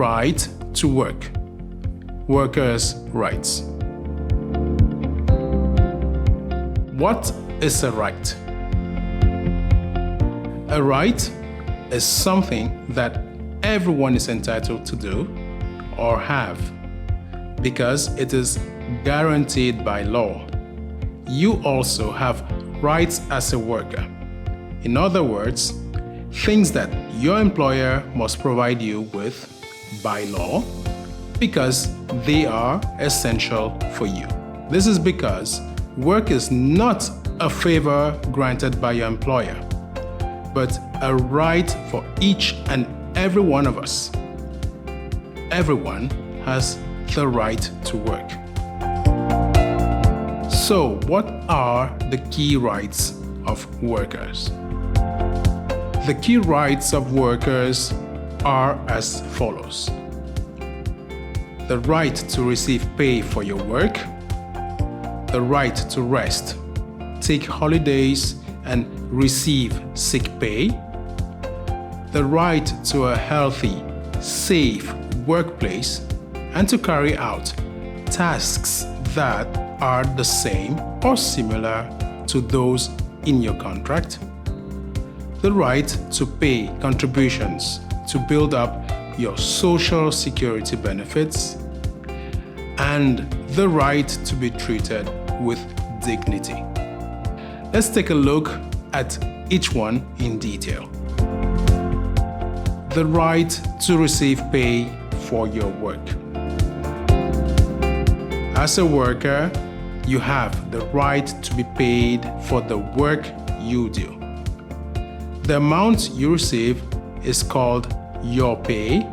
right to work. Workers' rights. What is a right? A right is something that everyone is entitled to do or have because it is guaranteed by law. You also have rights as a worker. In other words, things that your employer must provide you with by law because they are essential for you. This is because work is not a favor granted by your employer, but a right for each and every one of us. Everyone has the right to work. So, what are the key rights of workers? The key rights of workers are as follows: the right to receive pay for your work, the right to rest, take holidays, and receive sick pay, the right to a healthy, safe workplace, and to carry out tasks that are the same or similar to those in your contract, the right to pay contributions to build up your social security benefits, and the right to be treated with dignity. Let's take a look at each one in detail. The right to receive pay for your work. As a worker, you have the right to be paid for the work you do. The amount you receive is called your pay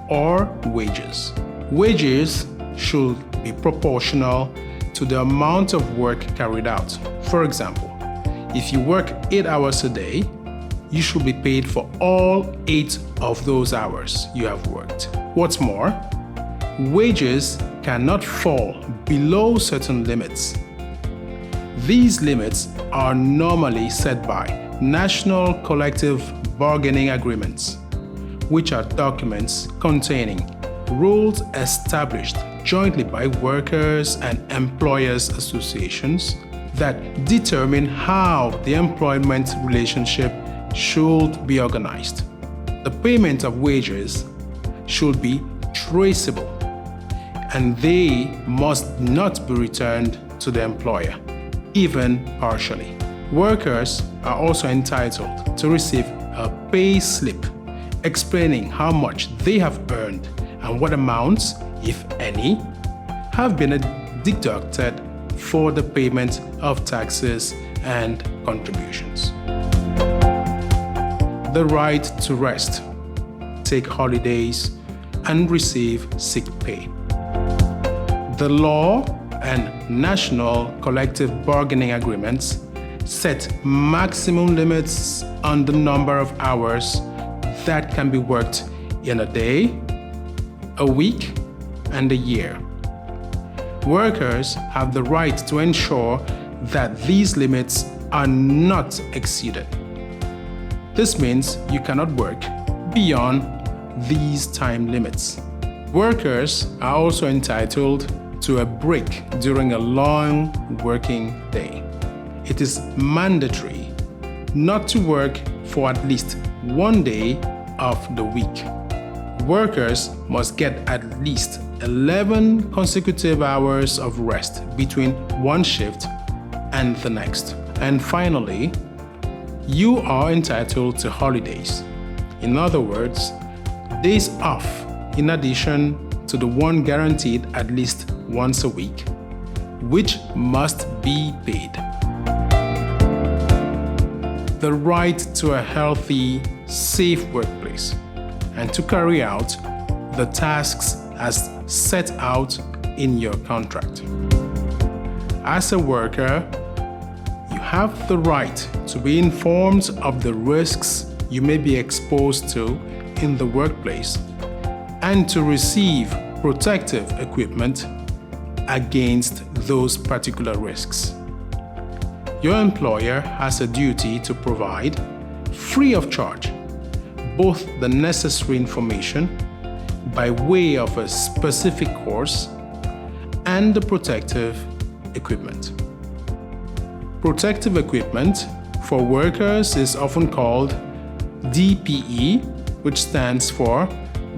or wages. Wages should be proportional to the amount of work carried out. For example, if you work 8 hours a day, you should be paid for all 8 of those hours you have worked. What's more, wages cannot fall below certain limits. These limits are normally set by national collective bargaining agreements, which are documents containing rules established jointly by workers and employers associations that determine how the employment relationship should be organized. The payment of wages should be traceable, and they must not be returned to the employer, even partially. Workers are also entitled to receive a pay slip explaining how much they have earned and what amounts, if any, have been deducted for the payment of taxes and contributions. The right to rest, take holidays, and receive sick pay. The law and national collective bargaining agreements set maximum limits on the number of hours that can be worked in a day, a week, and a year. Workers have the right to ensure that these limits are not exceeded. This means you cannot work beyond these time limits. Workers are also entitled to a break during a long working day. It is mandatory not to work for at least one day of the week. Workers must get at least 11 consecutive hours of rest between one shift and the next. And finally, you are entitled to holidays. In other words, days off in addition to the one guaranteed at least once a week, which must be paid. The right to a healthy, safe workplace and to carry out the tasks as set out in your contract. As a worker, you have the right to be informed of the risks you may be exposed to in the workplace and to receive protective equipment against those particular risks. Your employer has a duty to provide, free of charge, both the necessary information, by way of a specific course, and the protective equipment. Protective equipment for workers is often called DPE, which stands for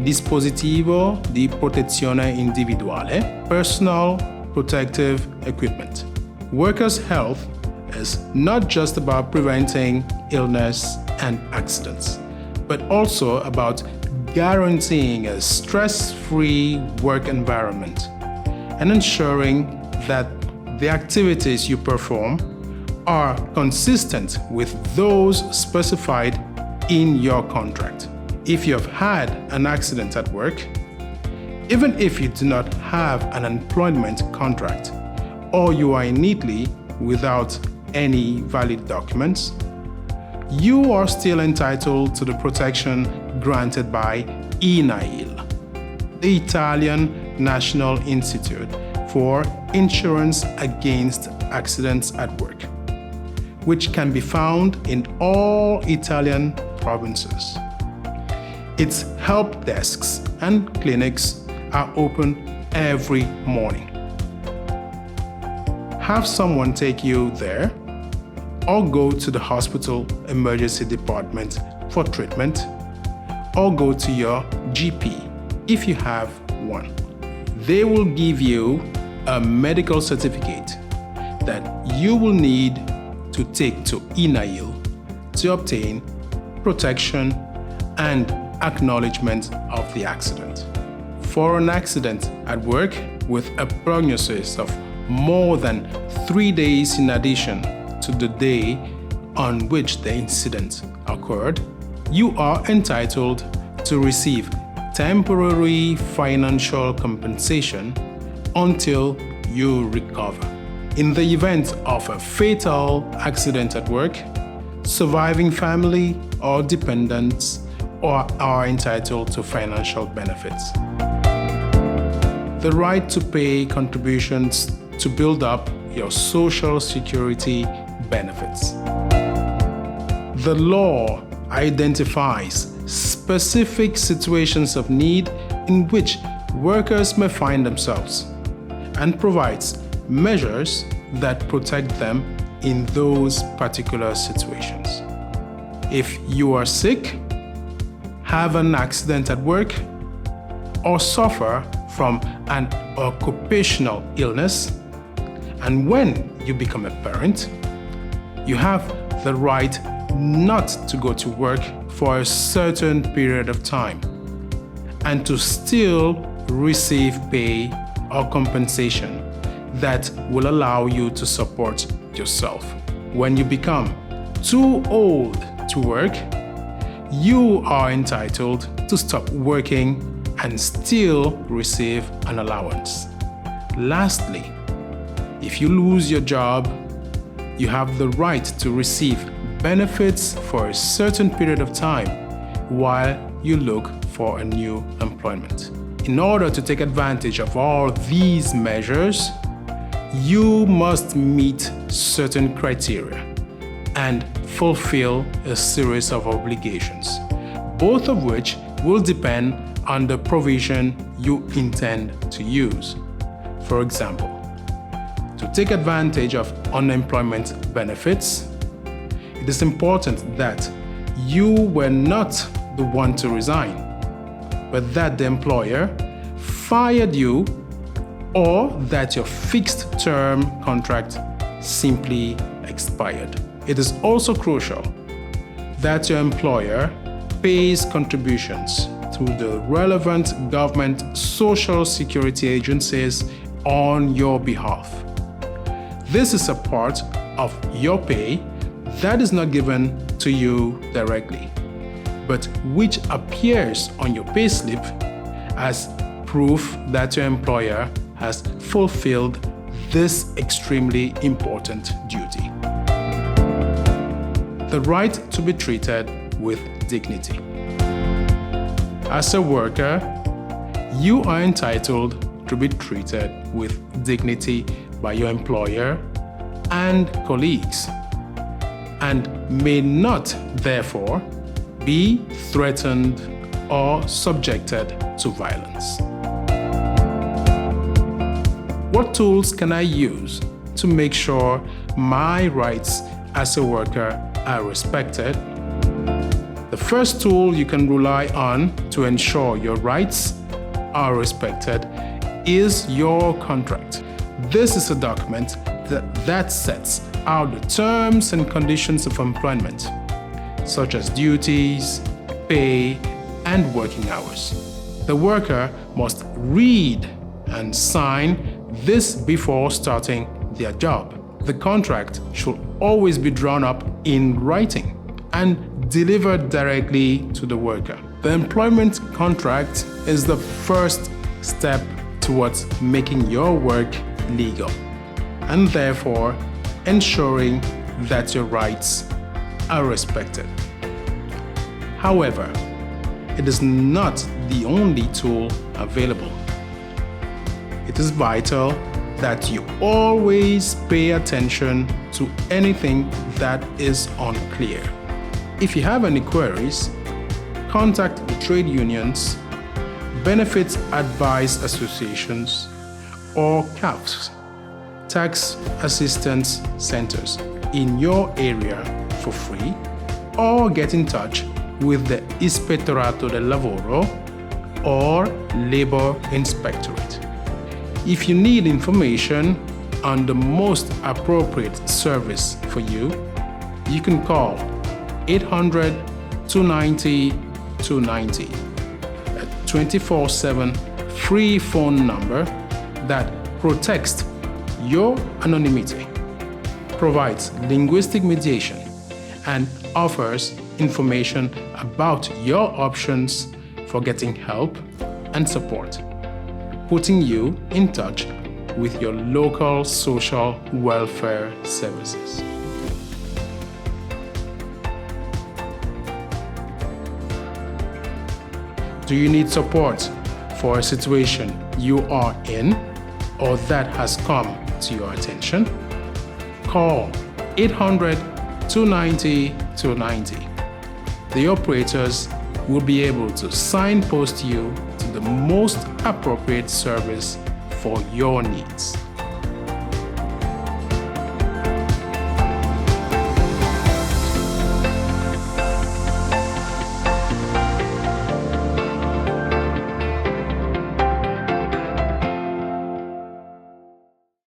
Dispositivo di Protezione Individuale, personal protective equipment. Workers' health is not just about preventing illness and accidents, but also about guaranteeing a stress-free work environment and ensuring that the activities you perform are consistent with those specified in your contract. If you have had an accident at work, even if you do not have an employment contract or you are in Italy without any valid documents, you are still entitled to the protection granted by INAIL, the Italian National Institute for Insurance Against Accidents at Work, which can be found in all Italian provinces. Its help desks and clinics are open every morning. Have someone take you there, or go to the hospital emergency department for treatment, or go to your GP if you have one. They will give you a medical certificate that you will need to take to INAIL to obtain protection and acknowledgement of the accident. For an accident at work with a prognosis of more than 3 days in addition to the day on which the incident occurred, you are entitled to receive temporary financial compensation until you recover. In the event of a fatal accident at work, surviving family or dependents are entitled to financial benefits. The right to pay contributions to build up your social security benefits. The law identifies specific situations of need in which workers may find themselves and provides measures that protect them in those particular situations. If you are sick, have an accident at work, or suffer from an occupational illness, and when you become a parent, you have the right not to go to work for a certain period of time and to still receive pay or compensation that will allow you to support yourself. When you become too old to work, you are entitled to stop working and still receive an allowance. Lastly, if you lose your job, you have the right to receive benefits for a certain period of time while you look for a new employment. In order to take advantage of all these measures, you must meet certain criteria and fulfill a series of obligations, both of which will depend on the provision you intend to use. For example, to take advantage of unemployment benefits, it is important that you were not the one to resign, but that the employer fired you or that your fixed-term contract simply expired. It is also crucial that your employer pays contributions to the relevant government social security agencies on your behalf. This is a part of your pay that is not given to you directly, but which appears on your payslip as proof that your employer has fulfilled this extremely important duty. The right to be treated with dignity. As a worker, you are entitled to be treated with dignity by your employer and colleagues, and may not, therefore, be threatened or subjected to violence. What tools can I use to make sure my rights as a worker are respected? The first tool you can rely on to ensure your rights are respected is your contract. This is a document that sets out the terms and conditions of employment, such as duties, pay, and working hours. The worker must read and sign this before starting their job. The contract should always be drawn up in writing and delivered directly to the worker. The employment contract is the first step towards making your work legal and therefore ensuring that your rights are respected. However, it is not the only tool available. It is vital that you always pay attention to anything that is unclear. If you have any queries, contact the trade unions, benefits advice associations, or CAFs, tax assistance centers, in your area for free, or get in touch with the Ispettorato del Lavoro or Labor Inspectorate. If you need information on the most appropriate service for you, you can call 800-290-290, a 24/7 free phone number that protects your anonymity, provides linguistic mediation, and offers information about your options for getting help and support, putting you in touch with your local social welfare services. Do you need support for a situation you are in or that has come to your attention? Call 800-290-290. The operators will be able to signpost you to the most appropriate service for your needs.